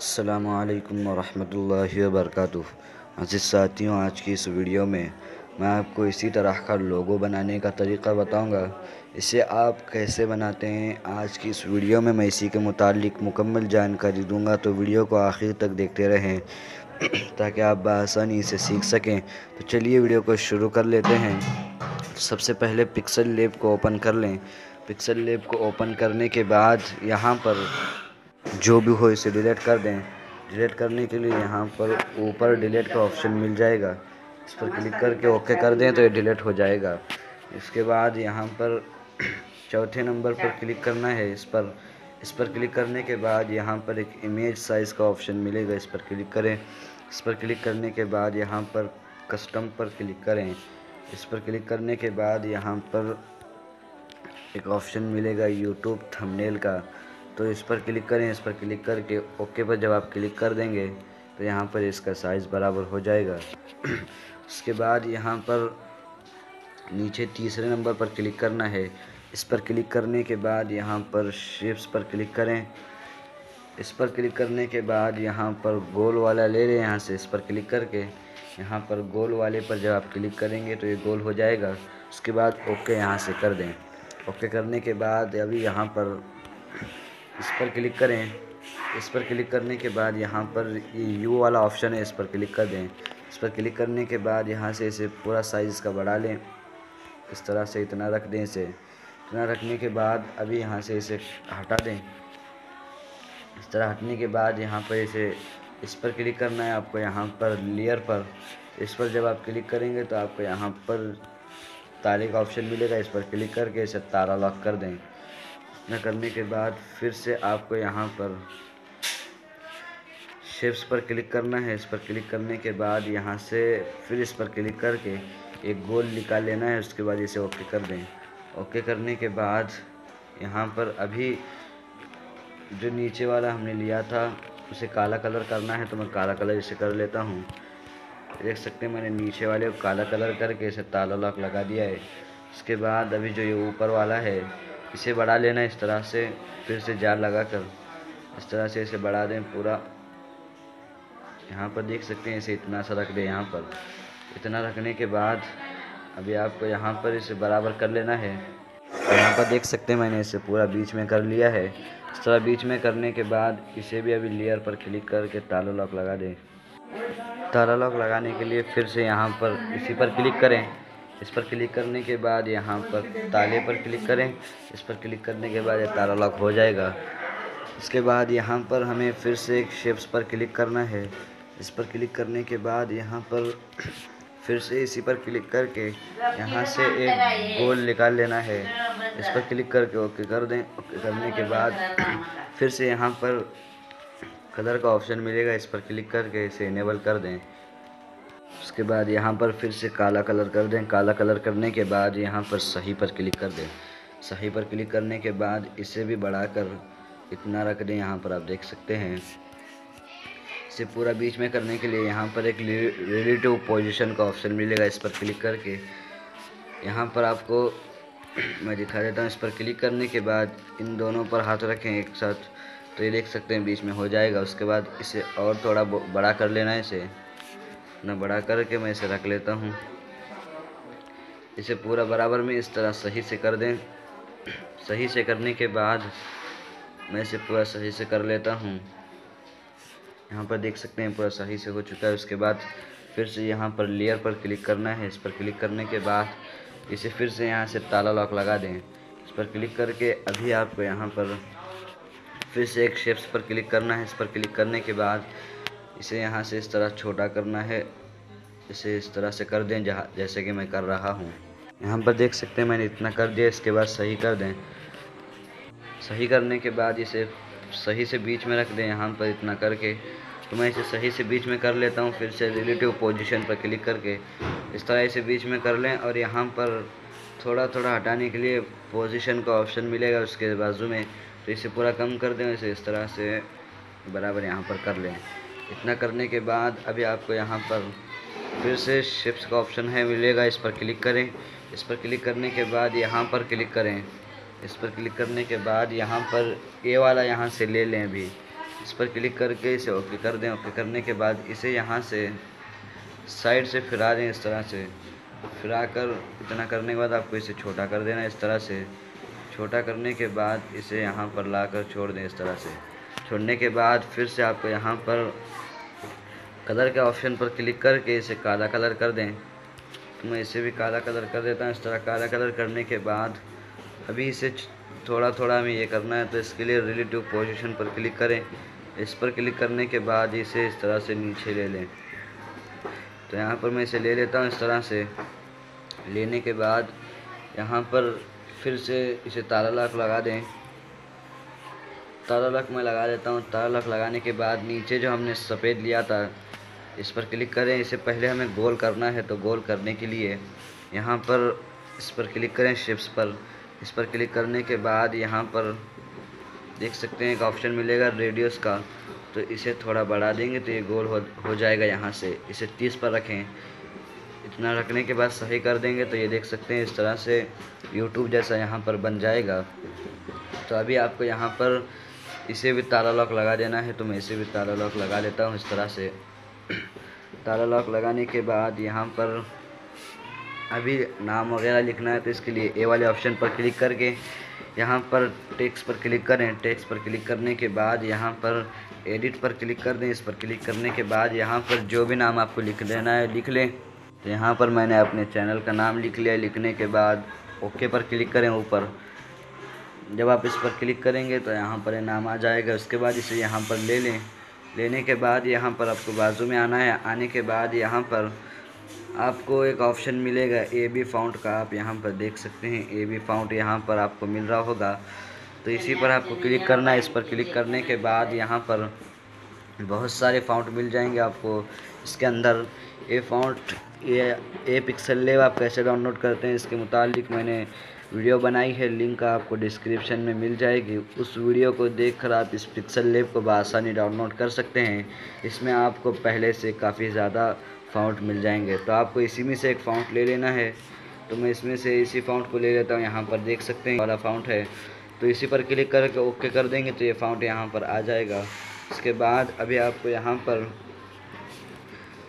अस्सलामुअलैकुम वरहमतुल्लाहि वबरकातुह। अज़ीज़ साथियों, आज की इस वीडियो में मैं आपको इसी तरह का लोगो बनाने का तरीक़ा बताऊंगा। इसे आप कैसे बनाते हैं, आज की इस वीडियो में मैं इसी के मुतालिक मुकम्मल जानकारी दूंगा, तो वीडियो को आखिर तक देखते रहें ताकि आप बआसानी इसे सीख सकें। तो चलिए वीडियो को शुरू कर लेते हैं। सबसे पहले पिक्सल लैब को ओपन कर लें। पिक्सल लैब को ओपन करने के बाद यहाँ पर जो भी हो इसे डिलीट कर दें। डिलीट करने के लिए यहाँ पर ऊपर डिलीट का ऑप्शन मिल जाएगा, इस पर क्लिक करके ओके कर दें तो ये डिलीट हो जाएगा। इसके बाद यहाँ पर चौथे नंबर पर क्लिक करना है। इस पर क्लिक करने के बाद यहाँ पर एक इमेज साइज़ का ऑप्शन मिलेगा, इस पर क्लिक करें। इस पर क्लिक करने के बाद यहाँ पर कस्टम पर क्लिक करें। इस पर क्लिक करने के बाद यहाँ पर एक ऑप्शन मिलेगा यूट्यूब थंबनेल का, तो इस पर क्लिक करें। इस पर क्लिक करके ओके पर जब आप क्लिक कर देंगे तो यहाँ पर इसका साइज़ बराबर हो जाएगा। उसके बाद यहाँ पर नीचे तीसरे नंबर पर क्लिक करना है। इस पर क्लिक करने के बाद यहाँ पर शेप्स पर क्लिक करें। इस पर क्लिक करने के बाद यहाँ पर गोल वाला ले लें, यहाँ से इस पर क्लिक करके यहाँ पर गोल वाले पर जब आप क्लिक करेंगे तो ये गोल हो जाएगा। उसके बाद ओके यहाँ से कर दें। ओके करने के बाद अभी यहाँ पर इस पर क्लिक करें। इस पर क्लिक करने के बाद यहाँ पर ये यू वाला ऑप्शन है, इस पर क्लिक कर दें। इस पर क्लिक करने के बाद यहाँ से इसे पूरा साइज़ का बढ़ा लें, इस तरह से इतना रख दें। इसे इतना रखने के बाद अभी यहाँ से इसे हटा दें। इस तरह हटने के बाद यहाँ पर इस पर क्लिक करना है आपको, यहाँ पर लेयर पर। इस पर जब आप क्लिक करेंगे तो आपको यहाँ पर तारे का ऑप्शन मिलेगा, इस पर क्लिक करके इसे तारा लॉक कर दें। इतना करने के बाद फिर से आपको यहाँ पर शेप्स पर क्लिक करना है। इस पर क्लिक करने के बाद यहाँ से फिर इस पर क्लिक करके एक गोल निकाल लेना है। उसके बाद इसे ओके कर दें। ओके करने के बाद यहाँ पर अभी जो नीचे वाला हमने लिया था उसे काला कलर करना है, तो मैं काला कलर इसे कर लेता हूँ। देख सकते हैं मैंने नीचे वाले को काला कलर करके इसे ताला लॉक लगा दिया है। उसके बाद अभी जो ये ऊपर वाला है इसे बढ़ा लेना है, इस तरह से फिर से जार लगा कर इस तरह से इसे बढ़ा दें पूरा। यहाँ पर देख सकते हैं इसे इतना सा रख दें। यहाँ पर इतना रखने के बाद अभी आपको यहाँ पर इसे बराबर कर लेना है। यहाँ पर देख सकते हैं मैंने इसे पूरा बीच में कर लिया है। इस तरह बीच में करने के बाद इसे भी अभी लेयर पर क्लिक करके ताला लॉक लगा दें। ताला लॉक लगाने के लिए फिर से यहाँ पर इसी पर क्लिक करें। इस पर क्लिक करने के बाद यहाँ पर ताले पर क्लिक करें। इस पर क्लिक करने के बाद ये ताला लॉक हो जाएगा। इसके बाद यहाँ पर हमें फिर से एक शेप्स पर क्लिक करना है। इस पर क्लिक करने के बाद यहाँ पर फिर से इसी पर क्लिक करके यहाँ से एक गोल निकाल लेना है। इस पर क्लिक करके ओके कर दें। ओके करने के बाद फिर से यहाँ पर कलर का ऑप्शन मिलेगा, इस पर क्लिक करके इसे इनेबल कर दें। उसके बाद यहाँ पर फिर से काला कलर कर दें। काला कलर करने के बाद यहाँ पर सही पर क्लिक कर दें। सही पर क्लिक करने के बाद इसे भी बढ़ाकर इतना रख दें। यहाँ पर आप देख सकते हैं इसे पूरा बीच में करने के लिए यहाँ पर एक रिलेटिव पोजीशन का ऑप्शन मिलेगा, इस पर क्लिक करके यहाँ पर आपको मैं दिखा देता हूँ। इस पर क्लिक करने के बाद इन दोनों पर हाथ रखें एक साथ, तो ये देख सकते हैं बीच में हो जाएगा। उसके बाद इसे और थोड़ा बड़ा कर लेना है। इसे ना बड़ा करके मैं इसे रख लेता हूँ। इसे पूरा बराबर में इस तरह सही से कर दें। सही से करने के बाद मैं इसे पूरा सही से कर लेता हूँ। यहाँ पर देख सकते हैं पूरा सही से हो चुका है। उसके बाद फिर से यहाँ पर लेयर पर क्लिक करना है। इस पर क्लिक करने के बाद इसे फिर से यहाँ से ताला लॉक लगा दें। इस पर क्लिक करके अभी आपको यहाँ पर फिर से एक शेप्स पर क्लिक करना है। इस पर क्लिक करने के बाद इसे यहाँ से इस तरह छोटा करना है। इसे इस तरह से कर दें जैसे कि मैं कर रहा हूँ। यहाँ पर देख सकते हैं मैंने इतना कर दिया। इसके बाद सही कर दें। सही करने के बाद इसे सही से बीच में रख दें। यहाँ पर इतना करके तो मैं इसे सही से बीच में कर लेता हूँ। फिर से रिलेटिव पोजीशन पर क्लिक करके इस तरह इसे बीच में कर लें। और यहाँ पर थोड़ा थोड़ा हटाने के लिए पोजीशन का ऑप्शन मिलेगा उसके बाजू में, तो इसे पूरा कम कर दें। इसे इस तरह से बराबर यहाँ पर कर लें। इतना करने के बाद अभी आपको यहाँ पर फिर से शेप्स का ऑप्शन है मिलेगा, इस पर क्लिक करें। इस पर क्लिक करने के बाद यहाँ पर क्लिक करें। इस पर क्लिक करने के बाद यहाँ पर ए वाला यहाँ से ले लें। अभी इस पर क्लिक करके इसे ओके कर दें। ओके करने के बाद इसे यहाँ से साइड से फिरा दें, इस तरह से फिरा कर। इतना करने के बाद आपको इसे छोटा कर देना, इस तरह से छोटा करने के बाद इसे यहाँ पर लाकर छोड़ दें। इस तरह से छोड़ने के बाद फिर से आपको यहाँ पर कलर के ऑप्शन पर क्लिक करके इसे काला कलर कर दें। तो मैं इसे भी काला कलर कर देता हूँ। इस तरह काला कलर करने के बाद अभी इसे थोड़ा थोड़ा हमें ये करना है, तो इसके लिए रिलेटिव पोजीशन पर क्लिक करें। इस पर क्लिक करने के बाद इसे इस तरह से नीचे ले लें। तो यहाँ पर मैं इसे ले लेता हूँ। इस तरह से लेने के बाद यहाँ पर फिर से इसे ताला लॉक लगा दें। ताला लॉक मैं लगा देता हूँ। ताला लॉक लगाने के बाद नीचे जो हमने सफ़ेद लिया था इस पर क्लिक करें। इसे पहले हमें गोल करना है, तो गोल करने के लिए यहाँ पर इस पर क्लिक करें, शेप्स पर। इस पर क्लिक करने के बाद यहाँ पर देख सकते हैं एक ऑप्शन मिलेगा रेडियस का, तो इसे थोड़ा बढ़ा देंगे तो ये गोल हो जाएगा। यहाँ से इसे 30 पर रखें। इतना रखने के बाद सही कर देंगे तो ये देख सकते हैं इस तरह से YouTube जैसा यहाँ पर बन जाएगा। तो अभी आपको यहाँ पर इसे भी ताला लॉक लगा देना है, तो मैं इसे भी ताला लॉक लगा लेता हूँ। इस तरह से ताला लॉक लगाने के बाद यहाँ पर अभी नाम वगैरह लिखना है, तो इसके लिए ए वाले ऑप्शन पर क्लिक करके यहाँ पर टेक्स्ट पर क्लिक करें। टेक्स्ट पर क्लिक करने के बाद यहाँ पर एडिट पर क्लिक कर दें। इस पर क्लिक करने के बाद यहाँ पर जो भी नाम आपको लिख देना है लिख लें। तो यहाँ पर मैंने अपने चैनल का नाम लिख लिया। लिखने के बाद ओके पर क्लिक करें ऊपर। जब आप इस पर क्लिक करेंगे तो यहाँ पर नाम आ जाएगा। उसके बाद इसे यहाँ पर ले लें। लेने के बाद यहाँ पर आपको बाजू में आना है। आने के बाद यहाँ पर आपको एक ऑप्शन मिलेगा AB फ़ॉन्ट का, आप यहाँ पर देख सकते हैं AB फ़ॉन्ट यहाँ पर आपको मिल रहा होगा, तो इसी पर आपको क्लिक करना है। इस पर क्लिक करने के बाद यहाँ पर बहुत सारे फ़ॉन्ट मिल जाएंगे आपको। इसके अंदर ए फ़ॉन्ट ए पिक्सल लैब आप कैसे डाउनलोड करते हैं इसके मुतालिक मैंने वीडियो बनाई है, लिंक आपको डिस्क्रिप्शन में मिल जाएगी। उस वीडियो को देखकर आप इस पिक्सल लैब को बआसानी डाउनलोड कर सकते हैं। इसमें आपको पहले से काफ़ी ज़्यादा फ़ॉन्ट मिल जाएंगे, तो आपको इसी में से एक फ़ॉन्ट ले लेना है। तो मैं इसमें से इसी फ़ॉन्ट को ले लेता हूँ। यहाँ पर देख सकते हैं वाला फ़ॉन्ट है, तो इसी पर क्लिक करके ओके कर देंगे तो ये फ़ॉन्ट यहाँ पर आ जाएगा। इसके बाद अभी आपको यहाँ पर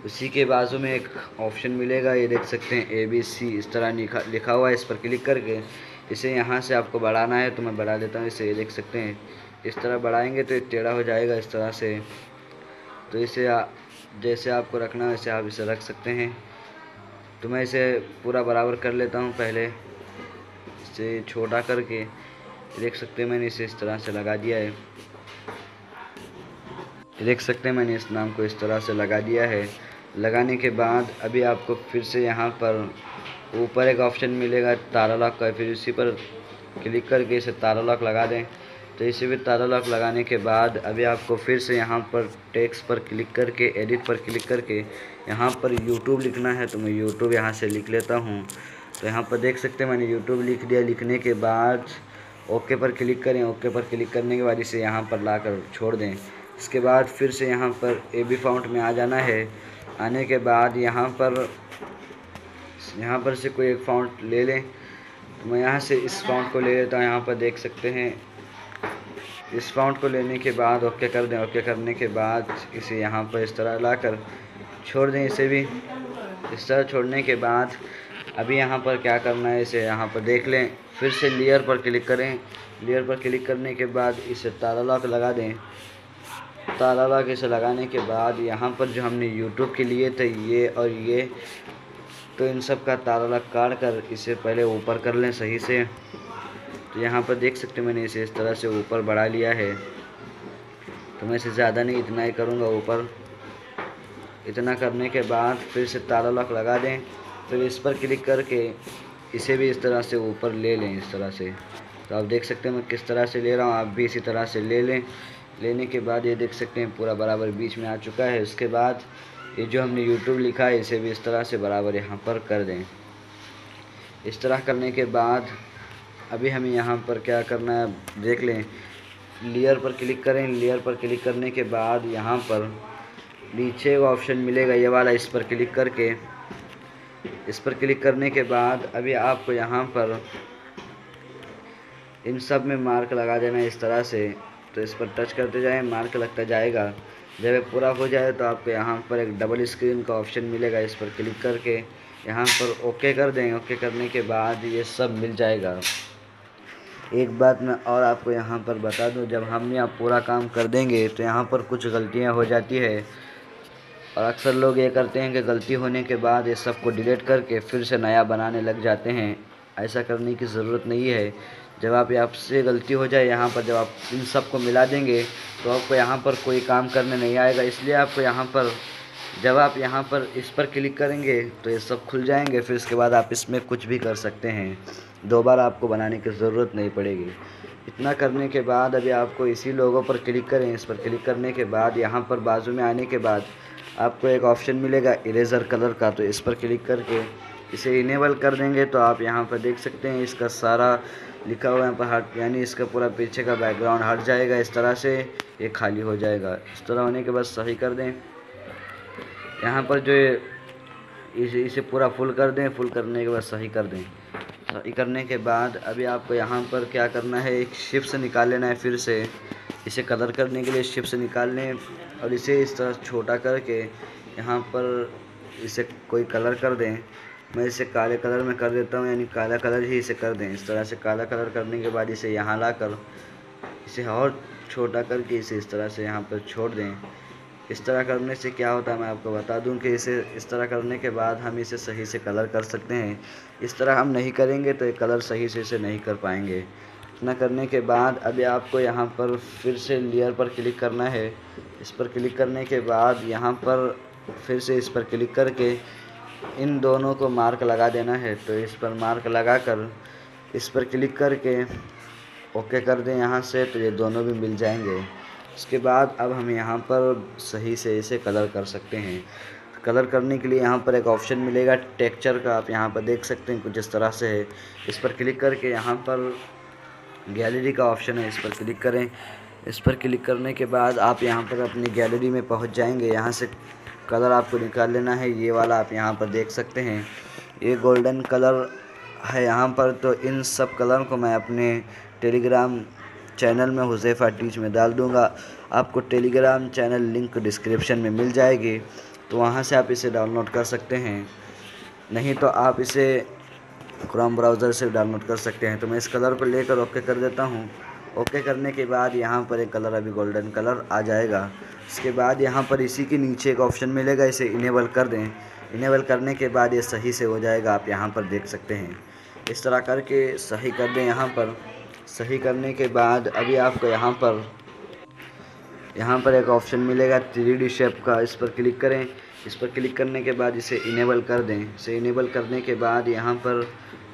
उसी के बाजू में एक ऑप्शन मिलेगा, ये देख सकते हैं ABC इस तरह लिखा हुआ है। इस पर क्लिक करके इसे यहाँ से आपको बढ़ाना है, तो मैं बढ़ा देता हूँ इसे। ये देख सकते हैं इस तरह बढ़ाएंगे तो ये टेढ़ा हो जाएगा इस तरह से। तो इसे जैसे आपको रखना है वैसे आप इसे रख सकते हैं। तो मैं इसे पूरा बराबर कर लेता हूँ। पहले इसे छोटा करके देख सकते हैं मैंने इसे इस तरह से लगा दिया है। देख सकते हैं मैंने इस नाम को इस तरह से लगा दिया है। लगाने के बाद अभी आपको फिर से यहाँ पर ऊपर एक ऑप्शन मिलेगा ताला लॉक का, फिर इसी पर क्लिक करके इसे ताला लॉक लगा दें। तो इसे भी ताला लॉक लगाने के बाद अभी आपको फिर से यहाँ पर टेक्स्ट पर क्लिक करके एडिट पर क्लिक करके यहाँ पर YouTube लिखना है, तो मैं YouTube यहाँ से लिख लेता हूँ। तो यहाँ पर देख सकते हैं मैंने YouTube लिख दिया। लिखने के बाद ओके पर क्लिक करें। ओके पर क्लिक करने के बाद इसे यहाँ पर लाकर छोड़ दें। इसके बाद फिर से यहाँ पर AB फ़ॉन्ट में आ जाना है। आने के बाद यहाँ पर से कोई एक फ़ॉन्ट ले लें, तो मैं यहाँ से इस फ़ॉन्ट को ले लेता हूँ। यहाँ पर देख सकते हैं इस फ़ॉन्ट को लेने के बाद ओके कर दें। ओके करने के बाद इसे यहाँ पर इस तरह लाकर छोड़ दें। इसे भी इस तरह छोड़ने के बाद अभी यहाँ पर क्या करना है, इसे यहाँ पर देख लें। फिर से लेयर पर क्लिक करें। लेयर पर क्लिक करने के बाद इसे ताला लॉक लगा दें। ताला लॉक इसे लगाने के बाद यहाँ पर जो हमने YouTube के लिए थे ये और ये, तो इन सब का ताला लॉक काट कर इसे पहले ऊपर कर लें सही से। तो यहाँ पर देख सकते हैं मैंने इसे इस तरह से ऊपर बढ़ा लिया है। तो मैं इसे ज़्यादा नहीं, इतना ही करूँगा ऊपर। इतना करने के बाद फिर से ताला लॉक लगा दें। फिर इस पर क्लिक करके इसे भी इस तरह से ऊपर ले लें इस तरह से। तो आप देख सकते हैं मैं किस तरह से ले रहा हूँ, आप भी इसी तरह से ले लें। लेने के बाद ये देख सकते हैं पूरा बराबर बीच में आ चुका है। उसके बाद ये जो हमने YouTube लिखा है इसे भी इस तरह से बराबर यहाँ पर कर दें। इस तरह करने के बाद अभी हमें यहाँ पर क्या करना है देख लें। लेयर पर क्लिक करें। लेयर पर क्लिक करने के बाद यहाँ पर नीचे वो ऑप्शन मिलेगा ये वाला, इस पर क्लिक करके इस पर क्लिक करने के बाद अभी आपको यहाँ पर इन सब में मार्क लगा देना है इस तरह से। तो इस पर टच करते जाएं, मार्क लगता जाएगा। जब ये पूरा हो जाए तो आपको यहाँ पर एक डबल स्क्रीन का ऑप्शन मिलेगा, इस पर क्लिक करके यहाँ पर ओके कर दें। ओके करने के बाद ये सब मिल जाएगा। एक बात मैं और आपको यहाँ पर बता दूँ, जब हम यहाँ पूरा काम कर देंगे तो यहाँ पर कुछ गलतियाँ हो जाती है, और अक्सर लोग ये करते हैं कि गलती होने के बाद ये सब को डिलीट करके फिर से नया बनाने लग जाते हैं। ऐसा करने की ज़रूरत नहीं है। जब आप आपसे गलती हो जाए यहाँ पर, जब आप इन सब को मिला देंगे तो आपको यहाँ पर कोई काम करने नहीं आएगा। इसलिए आपको यहाँ पर, जब आप यहाँ पर इस पर क्लिक करेंगे तो ये सब खुल जाएंगे। फिर इसके बाद आप इसमें कुछ भी कर सकते हैं, दोबारा आपको बनाने की ज़रूरत नहीं पड़ेगी। इतना करने के बाद अभी आपको इसी लोगों पर क्लिक करें। इस पर क्लिक करने के बाद यहाँ पर बाजू में आने के बाद आपको एक ऑप्शन मिलेगा इरेज़र कलर का, तो इस पर क्लिक करके इसे इनेबल कर देंगे तो आप यहाँ पर देख सकते हैं इसका सारा लिखा हुआ है यहाँ पर हट, यानी इसका पूरा पीछे का बैकग्राउंड हट जाएगा। इस तरह से ये खाली हो जाएगा। इस तरह होने के बाद सही कर दें। यहाँ पर जो इसे पूरा फुल कर दें। फुल करने के बाद सही कर दें। सही करने के बाद अभी आपको यहाँ पर क्या करना है, एक शिफ्ट से निकाल लेना है। फिर से इसे कलर करने के लिए शिफ्ट से निकाल लें और इसे इस तरह छोटा करके यहाँ पर इसे कोई कलर कर दें। मैं इसे काले कलर में कर देता हूँ, यानी काला कलर ही इसे कर दें। इस तरह से काला कलर करने के बाद इसे यहाँ लाकर इसे और छोटा करके इसे इस तरह से यहाँ पर छोड़ दें। इस तरह करने से क्या होता है मैं आपको बता दूं कि इसे इस तरह करने के बाद हम इसे सही से कलर कर सकते हैं। इस तरह हम नहीं करेंगे तो ये कलर सही से इसे नहीं कर पाएंगे। इतना करने के बाद अभी आपको यहाँ पर फिर से लेयर पर क्लिक करना है। इस पर क्लिक करने के बाद यहाँ पर फिर से इस पर क्लिक करके इन दोनों को मार्क लगा देना है। तो इस पर मार्क लगा कर इस पर क्लिक करके ओके कर दें यहाँ से, तो ये दोनों भी मिल जाएंगे। इसके बाद अब हम यहाँ पर सही से इसे कलर कर सकते हैं। कलर करने के लिए यहाँ पर एक ऑप्शन मिलेगा टेक्सचर का, आप यहाँ पर देख सकते हैं कुछ इस तरह से है। इस पर क्लिक करके यहाँ पर गैलरी का ऑप्शन है, इस पर क्लिक करें। इस पर क्लिक करने के बाद आप यहाँ पर अपनी गैलरी में पहुँच जाएंगे। यहाँ से कलर आपको निकाल लेना है, ये वाला आप यहाँ पर देख सकते हैं, ये गोल्डन कलर है यहाँ पर। तो इन सब कलर को मैं अपने टेलीग्राम चैनल में हुज़ैफ़ा टीच में डाल दूँगा। आपको टेलीग्राम चैनल लिंक डिस्क्रिप्शन में मिल जाएगी, तो वहाँ से आप इसे डाउनलोड कर सकते हैं। नहीं तो आप इसे क्रोम ब्राउज़र से डाउनलोड कर सकते हैं। तो मैं इस कलर को लेकर ओके कर देता हूँ। ओके करने के बाद यहाँ पर एक कलर अभी गोल्डन कलर आ जाएगा। उसके बाद यहाँ पर इसी के नीचे एक ऑप्शन मिलेगा, इसे इनेबल कर दें। इनेबल करने के बाद ये सही से हो जाएगा, आप यहाँ पर देख सकते हैं। इस तरह करके सही कर दें। यहाँ पर सही करने के बाद अभी आपको यहाँ पर एक ऑप्शन मिलेगा 3D शेप का, इस पर क्लिक करें। इस पर क्लिक करने के बाद इसे इनेबल कर दें। इसे इनेबल करने के बाद यहाँ पर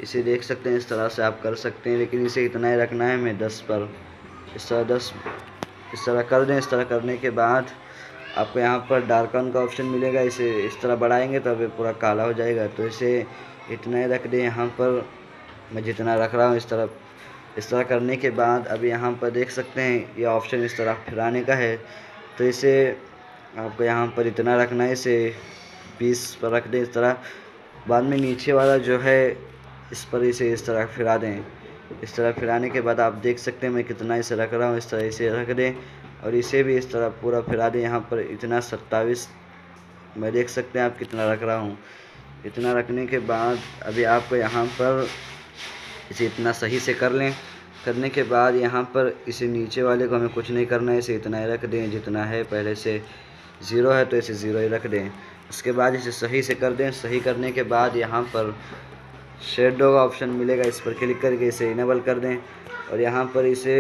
इसे देख सकते हैं, इस तरह से आप कर सकते हैं, लेकिन इसे इतना ही रखना है। मैं 10 पर इस तरह कर दें। इस तरह करने के बाद आपको यहाँ पर डार्कन का ऑप्शन मिलेगा, इसे इस तरह बढ़ाएंगे तो अभी पूरा काला हो जाएगा। तो इसे इतना ही रख दें। यहाँ पर मैं जितना रख रहा हूँ इस तरह करने के बाद अभी यहाँ पर देख सकते हैं ये ऑप्शन इस तरह फिराने का है, तो इसे आपको यहाँ पर इतना रखना है, इसे 20 पर रख दें इस तरह। बाद में नीचे वाला जो है इस पर इसे इस तरह फिरा दें। इस तरह फिराने के बाद आप देख सकते हैं मैं कितना इसे रख रहा हूँ, इस तरह इसे रख दें और इसे भी इस तरह पूरा फिरा दें। यहाँ पर इतना 27 मैं देख सकते हैं आप कितना रख रहा हूँ। इतना रखने के बाद अभी आपको यहाँ पर इसे इतना सही से कर लें। करने के बाद यहाँ पर इसे नीचे वाले को हमें कुछ नहीं करना है, इसे इतना ही रख दें जितना है। पहले से 0 है तो इसे 0 ही रख दें। उसके बाद इसे सही से कर दें। सही करने के बाद यहाँ पर शेडो का ऑप्शन मिलेगा, इस पर क्लिक करके इसे इनेबल कर दें और यहाँ पर इसे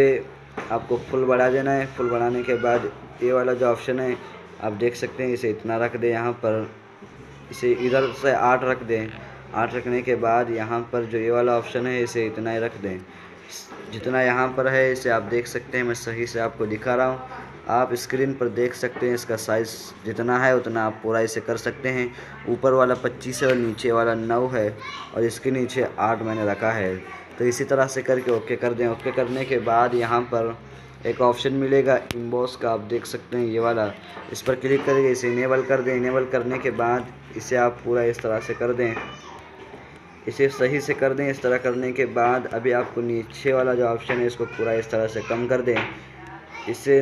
आपको फुल बढ़ा देना है। फुल बढ़ाने के बाद ये वाला जो ऑप्शन है आप देख सकते हैं, इसे इतना रख दें। यहाँ पर इसे इधर से 8 रख दें। 8 रखने के बाद यहाँ पर जो ये वाला ऑप्शन है इसे इतना ही रख दें जितना यहाँ पर है। इसे आप देख सकते हैं, मैं सही से आपको दिखा रहा हूँ, आप स्क्रीन पर देख सकते हैं। इसका साइज़ जितना है उतना आप पूरा इसे कर सकते हैं। ऊपर वाला 25 है और नीचे वाला 9 है और इसके नीचे 8 मैंने रखा है। तो इसी तरह से करके ओके कर दें। ओके करने के बाद यहाँ पर एक ऑप्शन मिलेगा इम्बॉस का, आप देख सकते हैं ये वाला, इस पर क्लिक करके इसे इनेबल कर दें। इनेबल करने के बाद इसे आप पूरा इस तरह से कर दें, इसे सही से कर दें। इस तरह करने के बाद अभी आपको नीचे वाला जो ऑप्शन है इसको पूरा इस तरह से कम कर दें। इसे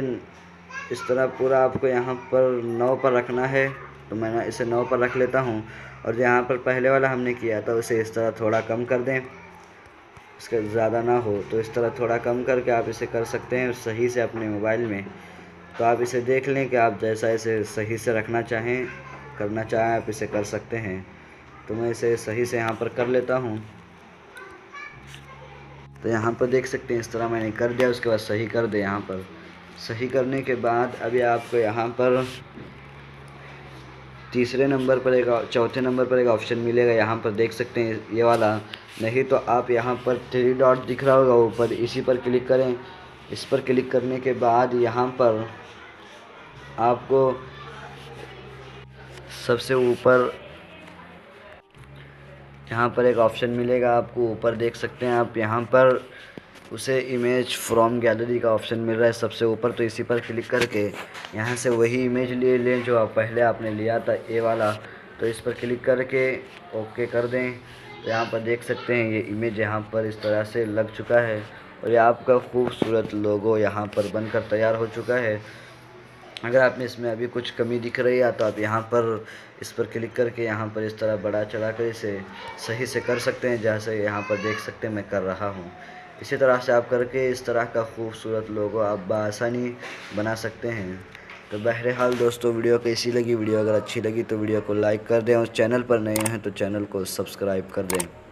इस तरह पूरा आपको यहाँ पर 9 पर रखना है। तो मैं इसे 9 पर रख लेता हूँ। और यहाँ पर पहले वाला हमने किया था उसे इस तरह थोड़ा कम कर दें, इसका ज़्यादा ना हो, तो इस तरह थोड़ा कम करके आप इसे कर सकते हैं सही से अपने मोबाइल में। तो आप इसे देख लें कि आप जैसा इसे सही से रखना चाहें, करना चाहें, आप इसे कर सकते हैं। तो मैं इसे सही से यहाँ पर कर लेता हूँ। तो यहाँ पर देख सकते हैं इस तरह मैंने कर दिया। उसके बाद सही कर दे। यहाँ पर सही करने के बाद अभी आपको यहाँ पर तीसरे नंबर पर चौथे नंबर पर एक ऑप्शन मिलेगा। यहाँ पर देख सकते हैं ये वाला, नहीं तो आप यहाँ पर 3 डॉट दिख रहा होगा ऊपर, इसी पर क्लिक करें। इस पर क्लिक करने के बाद यहाँ पर आपको सबसे ऊपर यहाँ पर एक ऑप्शन मिलेगा, आपको ऊपर देख सकते हैं आप। यहाँ पर उसे इमेज फ्रॉम गैलरी का ऑप्शन मिल रहा है सबसे ऊपर। तो इसी पर क्लिक करके यहाँ से वही इमेज ले लें जो पहले आपने लिया था, ये वाला। तो इस पर क्लिक करके ओके कर दें। तो यहाँ पर देख सकते हैं ये इमेज यहाँ पर इस तरह से लग चुका है और ये आपका खूबसूरत लोगो यहाँ पर बनकर तैयार हो चुका है। अगर आप में इसमें अभी कुछ कमी दिख रही है तो आप यहाँ पर इस पर क्लिक करके यहाँ पर इस तरह बढ़ा चढ़ा कर इसे सही से कर सकते हैं, जैसे यहाँ पर देख सकते हैं मैं कर रहा हूँ। इसी तरह से आप करके इस तरह का खूबसूरत लोगो आप बआसानी बना सकते हैं। तो बहरहाल दोस्तों, वीडियो कैसी लगी? वीडियो अगर अच्छी लगी तो वीडियो को लाइक कर दें और चैनल पर नए हैं तो चैनल को सब्सक्राइब कर दें।